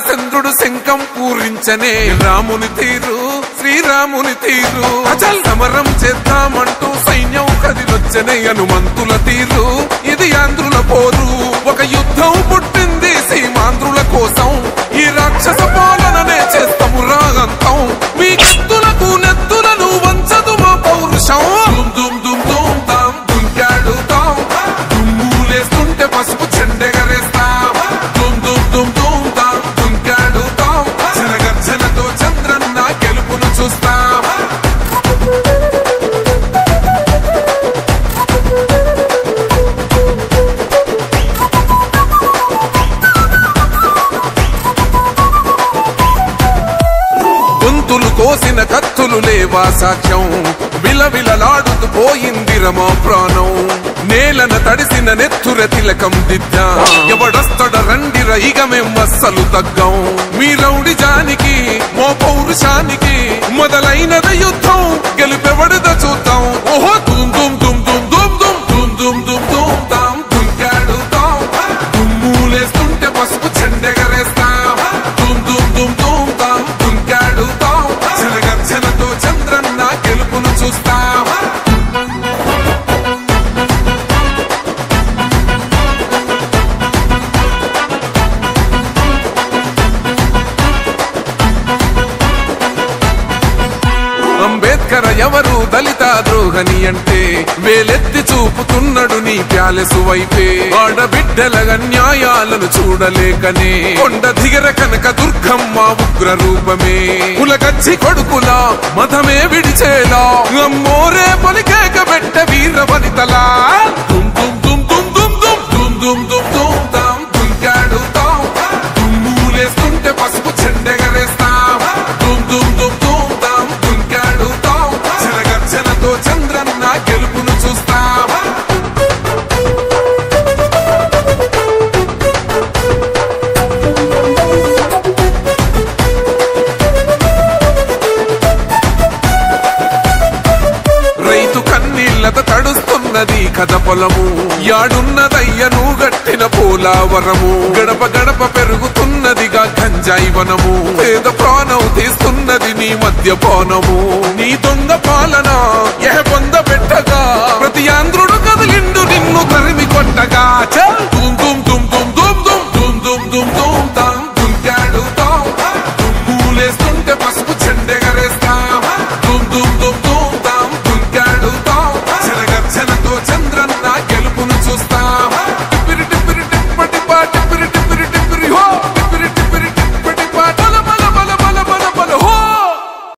చంద్రుడు శంఖం పూరించనే రాముని తీరు శ్రీరాముని తీరు అచల్ సమరం చేద్దామంటూ సైన్యం కదిలొచ్చనే హనుమంతుల తీరు ఇది ఆంధ్రుల పోరు ఒక యుద్ధం పుట్టింది సీమాంధ్రుల కోసం ఈ రాక్షస పాలననే చేస్తాము రాగంతం మీ కత్తులకు నెత్తులను వంచదు మా పౌరుషం దుమ్ దుమ్ దుమ్ తాం దుంకాడుతాం దుమ్ములేస్తుంటే పసుపు చెండెగరేస్తాం దుమ్ దుమ్ దుమ్ దుమ్ తాం దుంకాడుతాం జనగర్జనతో చంద్రన్న గెలుపును చూస్తాం గొంతులు కోసిన కత్తులు లేవా సాక్ష్యం విలవిలలాడుతూ పోయింది రమా ప్రాణం నేలన తడిసిన నెత్తుర తిలకం దిద్దా ఎవడొస్తడ రండిర ఇక మేం అస్సలు తగ్గం మీ రౌడిజానికి మో పౌరుషానికి మొదలైనద యుద్ధం గెలుపెవడద చూద్దాం ఓహో దుమ్ దుమ్ దుమ్ దుమ్ దుమ్ దుమ్ దుమ్ దుమ్ దుమ్ దుమ్ తాం దుంకాడుతాం దుమ్ములేస్తుంటే పసుపు చెండెగరేస్తాం దుమ్ దుమ్ దుమ్ దుమ్ తాం దుంకాడుతాం జనగర్జనతో చంద్రన్న గెలుపును చూస్తాం అంబేద్కర్ ఎవరు దళిత ద్రోహని అంటే వేలెత్తి చూపుతున్నాడు నీ ప్యాలెసు వైపే ఆడబిడ్డల న్యాయాలను చూడలేకనే కొండ దిగర కనక దుర్గమ్మ ఉగ్ర రూపమే కులకచ్చి కొడుకులా మతమే విడిచేలా అమ్మోరే పలికేక పెట్ట వీర వనితలా దుమ్ దుమ్ దుమ్ దుమ్ దుమ్ దుమ్ దుమ్ దుమ్ దుమ్ దుమ్ తాం దుంకాడుతాం దుమ్ములేస్తుంటే పసుపు చెండెగరేస్తాం దుమ్ దుమ్ దుమ్ దుమ్ తాం దుంకాడుతాం జనగర్జనతో చంద్రన్న గెలుపును చూస్తాం రైతు కన్నీళ్లతో తడుస్తున్నది కథ పొలము యాడున్నదయ్యను గట్టిన పోలావరము గడప గడప పెరుగుతున్నదిగా గంజాయి వనము పేద ప్రాణం తీస్తున్నది నీ మద్యపానము నీ దొంగ పాలన ఎహ పొంద పెట్టగా ప్రతి ఆంధ్రుడు కదిలిండు నిన్ను తరిమి కొట్టగా